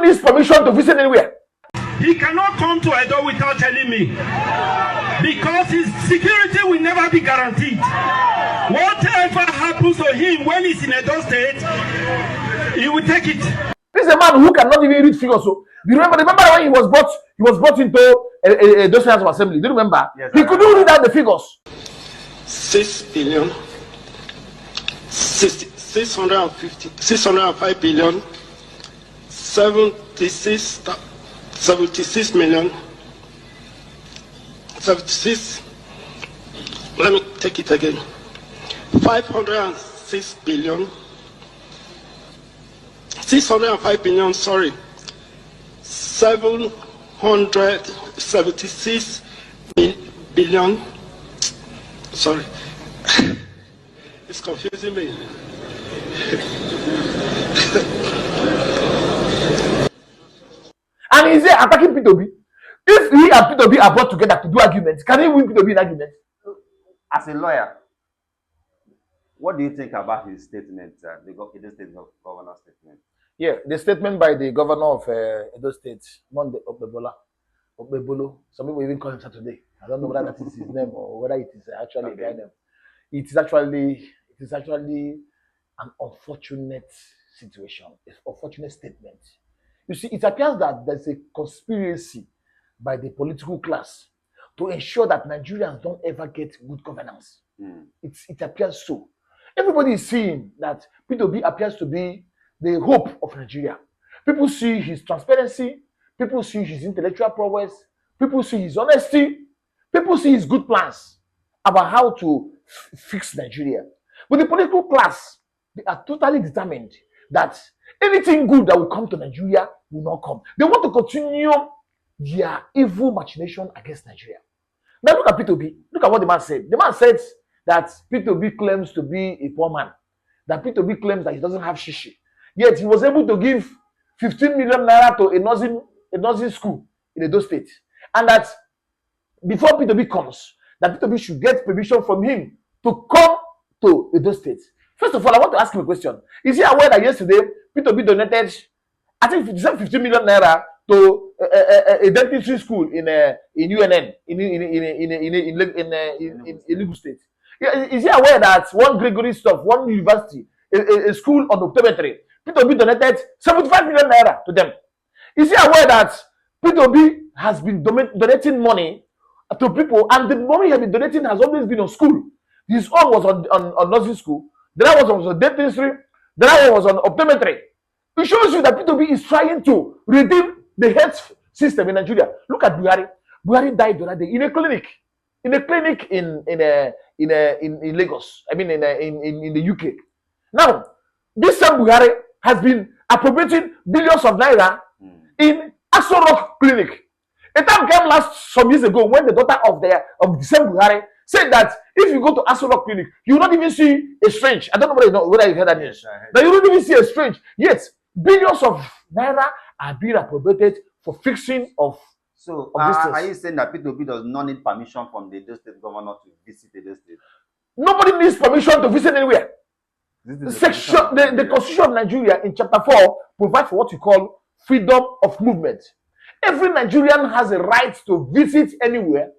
needs permission to visit anywhere. He cannot come to Edo without telling me, because his security will never be guaranteed. Whatever happens to him when he's in Edo State, he will take it. This is a man who cannot even read figures. So, do you remember when he was brought into those House of Assembly? Do you remember? Yes, he couldn't read out the figures. 605 billion, 76 million, 76, let me take it again, 506 billion, 605 billion, sorry, 776 billion, sorry, it's confusing me. And he's attacking P2B. If he and P2B are brought together to do arguments, can he win P2B in arguments? As a lawyer, what do you think about his statement, the governor's statement? Yeah, the statement by the governor of Edo State, Monday Okpebolo. Some people even call him Saturday. I don't know whether that is his name or whether it is actually a guy name. It is actually an unfortunate situation. It's an unfortunate statement. You see, it appears that there's a conspiracy by the political class to ensure that Nigerians don't ever get good governance. It appears so. Everybody is seeing that P2B appears to be the hope of Nigeria. People see his transparency, people see his intellectual prowess, people see his honesty, people see his good plans about how to fix Nigeria. But the political class, they are totally determined that anything good that will come to Nigeria will not come. They want to continue their evil machination against Nigeria. Now look at P2B. Look at what the man said. The man said that P2B claims to be a poor man. That P2B claims that he doesn't have shishi. Yet he was able to give 15 million naira to a nursing school in Edo State. And that before P2B comes, that P2B should get permission from him to come to Edo State. First of all, I want to ask him a question. Is he aware that yesterday P2B donated, I think, 15 million naira to a dentistry school in UNN in Enugu State? Is he aware that one university, a school on optometry, P2B donated 75 million naira to them? Is he aware that P2B has been donating money to people, and the money he has been donating has always been on school? His own was on nursing school, the other was on dentistry, the other one was on optometry. It shows you that P2B is trying to redeem the health system in Nigeria. Look at Buhari. Buhari died the other day in a clinic in Lagos. I mean, in the UK. Now, this same Buhari has been appropriating billions of naira in Aso Rock Clinic. A time came some years ago when the daughter of the same Buhari said that if you go to Aso Rock Clinic, you will not even see a strange. I don't know whether you heard that news. That you don't even see a strange. Yet, billions of naira are being appropriated for fixing of. So, are you saying that P2B does not need permission from the Edo State governor to visit Edo State? Nobody needs permission to visit anywhere. The Constitution of Nigeria in Chapter 4 provides for what you call freedom of movement. Every Nigerian has a right to visit anywhere.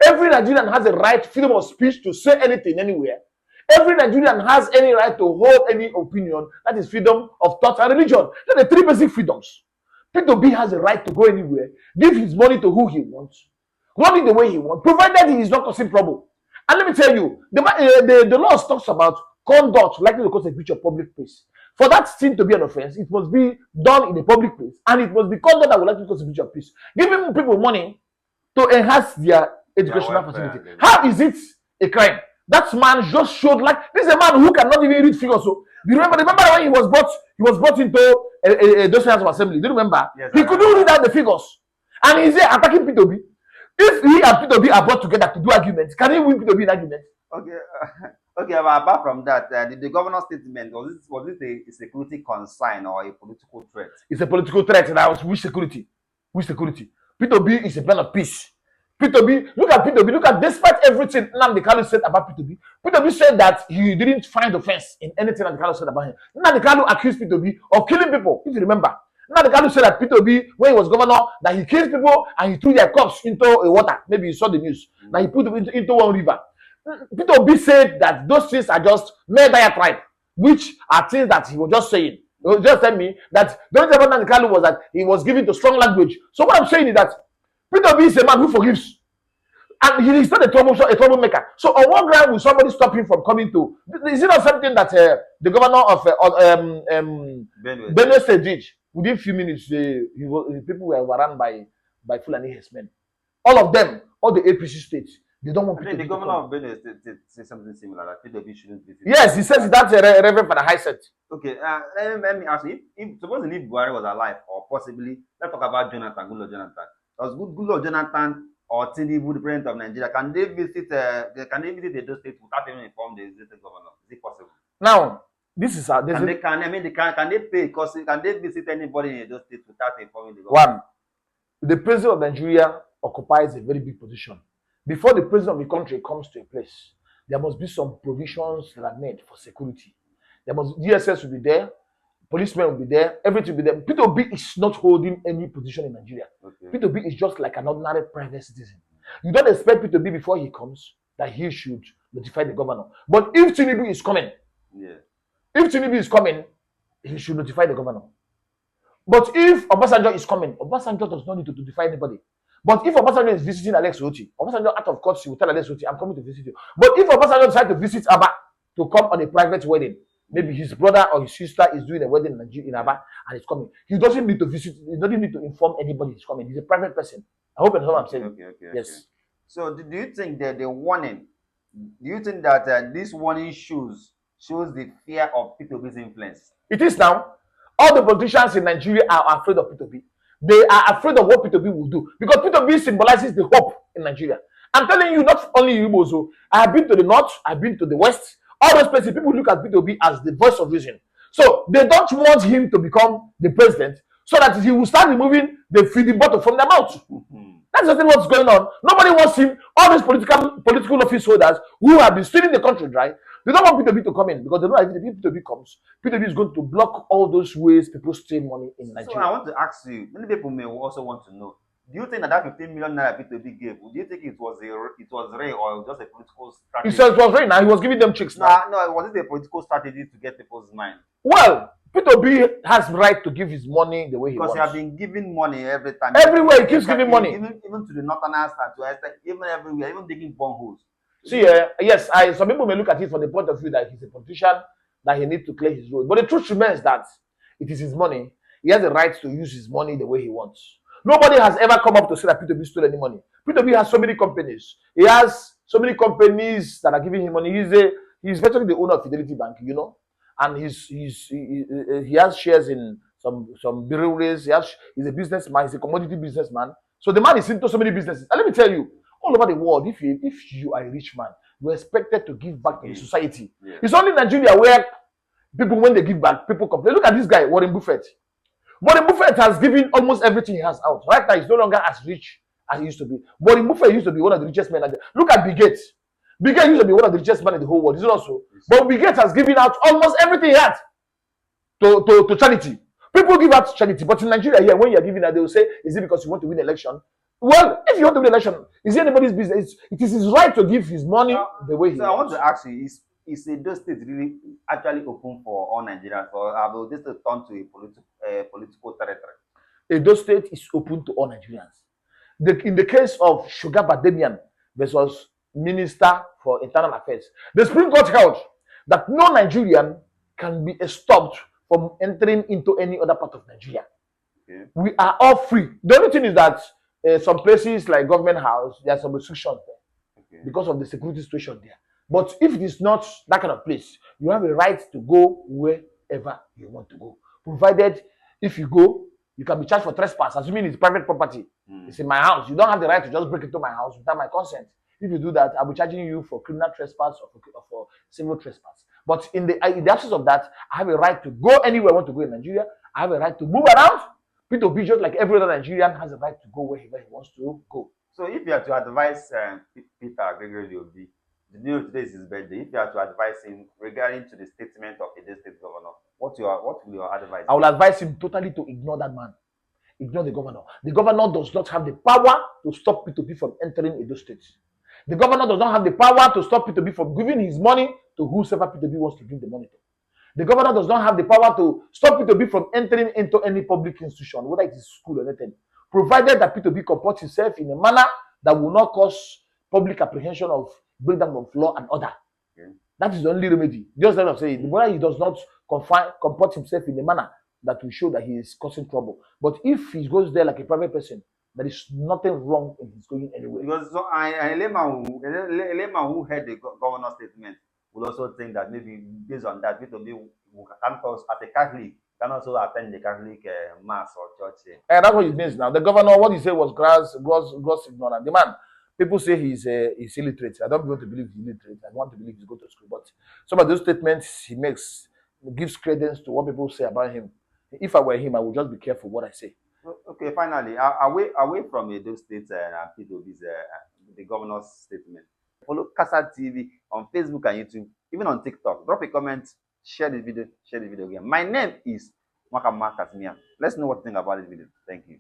Every Nigerian has a right, freedom of speech, to say anything anywhere. Every Nigerian has any right to hold any opinion. That is freedom of thought and religion. Those are the three basic freedoms. P2B has a right to go anywhere, give his money to who he wants, run it the way he wants, provided he is not causing trouble. And let me tell you, the law talks about conduct likely to cause a breach of public peace. For that thing to be an offense, it must be done in a public place, and it must be conduct that will likely cause a breach of peace. Giving people money to enhance their educational facility. How is it a crime? That man just showed, like, this is a man who cannot even read figures. So, do you remember when he was brought into those House of Assembly? Do you remember? Yes, he couldn't read out the figures, and he's there attacking P2B. If he and P2B are brought together to do arguments, can he win P2B in arguments? Okay, okay. But apart from that, the governor's statement, was it a security concern or a political threat? It's a political threat. Now, which security? Which security? P2B is a man of peace. P2B, look at P2B. Look at, despite everything Nnamdi Kanu said about P2B, P2B said that he didn't find offense in anything Nnamdi Kanu said about him. Nnamdi Kanu accused P2B of killing people, if you remember. Now the guy who said that Peter Obi, when he was governor, that he kills people and he threw their corpse into a water. Maybe you saw the news. That he put them into one river. Peter Obi said that those things are just made by a tribe, which are things that he was just saying. He was just telling me that the only thing about Kalu was that he was given to strong language. So what I'm saying is that Peter Obi is a man who forgives. And he is not a troublemaker. So on what ground will somebody stop him from coming to? Is it not something that the governor of Benue State did? Within a few minutes, people were overrun by Fulani herdsmen. All of them, all the APC states, they don't want I think the governor of Benue State said something similar that PWB shouldn't visit. Yes, he says that's Reverend Father Highset. Okay, let me ask you, if supposing if Buhari was alive, or possibly, let's talk about Jonathan, Goodluck Jonathan. Does Goodluck Jonathan or Tinubu, the president of Nigeria, can they visit the state without even inform the existing governor? Is it possible? Now, this is can they pay? Because can they visit anybody in those states without informing the governor? One, the president of Nigeria occupies a very big position. Before the president of the country comes to a place, there must be some provisions that are made for security. DSS will be there, policemen will be there, everything will be there. Peter Obi is not holding any position in Nigeria. Okay. Peter Obi is just like an ordinary private citizen. You don't expect Peter Obi before he comes that he should notify the governor. But if Tinubu is coming, he should notify the governor. But if Obasanjo is coming, Obasanjo does not need to notify anybody. But if Obasanjo is visiting Alex Oti, Obasanjo out of course he will tell Alex Oti, I'm coming to visit you. But if Obasanjo decides to visit Aba to come on a private wedding, maybe his brother or his sister is doing a wedding in Aba and he's coming, he doesn't need to visit, he doesn't need to inform anybody he's coming. He's a private person. I hope you know what I'm saying. Okay. Yes. So do you think that the warning, do you think that this warning shows the fear of Peter Obi's influence? It is now. All the politicians in Nigeria are afraid of Peter Obi. They are afraid of what Peter Obi will do because Peter Obi symbolizes the hope in Nigeria. I'm telling you, not only Igbo. I have been to the north, I've been to the west. All those places, people look at Peter Obi as the voice of reason. So they don't want him to become the president so that he will start removing the feeding bottle from their mouth. That's just what's going on. Nobody wants him. All these political office holders who have been stealing the country dry, they don't want Peter Obi to come in because they know that if Peter Obi comes, Peter Obi is going to block all those ways people steal money in Nigeria. So I want to ask you, many people may also want to know, do you think that 15 million naira Peter Obi gave, do you think it was real or just a political strategy? He said it was real now. He was giving them chicks now. No, was it a political strategy to get people's mind? Well, Peter Obi has right to give his money the way he wants. Because he has been giving money every time. Everywhere he keeps giving money. Even to the northerners and to Esther, even everywhere, even digging boreholes. See, yes, some people may look at it from the point of view that he's a politician, that he needs to clear his road. But the truth remains that it is his money. He has the right to use his money the way he wants. Nobody has ever come up to say that Peter Obi stole any money. Peter Obi has so many companies. He has so many companies that are giving him money. He's virtually the owner of Fidelity Bank, you know, and he has shares in some breweries. He's a businessman. He's a commodity businessman. So the man is into so many businesses. And let me tell you, all over the world, if you are a rich man, you're expected to give back to the society. Yeah. It's only Nigeria where people, when they give back, people complain. Look at this guy, Warren Buffett. Warren Buffett has given almost everything he has out. Right now, he's no longer as rich as he used to be. Warren Buffett used to be one of the richest men. Look at Bill Gates. Bill Gates used to be one of the richest men in the whole world. Isn't it also? But Bill Gates has given out almost everything he had to charity. People give out to charity, but in Nigeria here, when you're giving out, they will say, is it because you want to win the election? Well, if you want to win the election, is it anybody's business? It is his right to give his money the way he wants. I want to ask you, is Edo State really actually open for all Nigerians, or will this turn to a political territory? Edo State is open to all Nigerians. In the case of Sugar Bademian versus Minister for Internal Affairs, the Supreme Court held that no Nigerian can be stopped from entering into any other part of Nigeria. Okay. We are all free. The only thing is that some places like Government House, there are some restrictions there because of the security situation there. But if it is not that kind of place, you have a right to go wherever you want to go. Provided if you go, you can be charged for trespass, assuming it's private property. It's in my house. You don't have the right to just break into my house without my consent. If you do that, I'll be charging you for criminal trespass or for civil trespass. But in the absence of that, I have a right to go anywhere I want to go in Nigeria. I have a right to move around. Peter Obi, just like every other Nigerian, has a right to go wherever he wants to go. So if you have to advise Peter Gregory Obi, You know, today is his birthday. If you are to advise him regarding to the statement of Edo State Governor, what will your advice I will advise him totally to ignore that man. Ignore the governor. The governor does not have the power to stop P2P from entering Edo State. The governor does not have the power to stop P2P from giving his money to whoever P2P wants to give the money to. The governor does not have the power to stop P2P from entering into any public institution, whether it is school or anything, provided that P2P comports himself in a manner that will not cause public apprehension of breakdown of law and order. Okay. That is the only remedy. Just like I'm saying, the moment he does not comport himself in a manner that will show that he is causing trouble. But if he goes there like a private person, there is nothing wrong in his going anywhere. Because so a layman who heard the governor's statement will also think that maybe based on that, P2P can also, as a Catholic, can also attend the Catholic mass or church. And that's what it means now. The governor, what he said was gross ignorant. The man, people say he's illiterate. I don't want to believe he's illiterate. I want to believe he's going to school. But some of those statements he makes gives credence to what people say about him. If I were him, I would just be careful what I say. Okay, finally, away from Edo State and P2P's the governor's statement. Follow Casa TV on Facebook and YouTube, even on TikTok. Drop a comment, share the video again. My name is Makama Kasmia. Let's know what you think about this video. Thank you.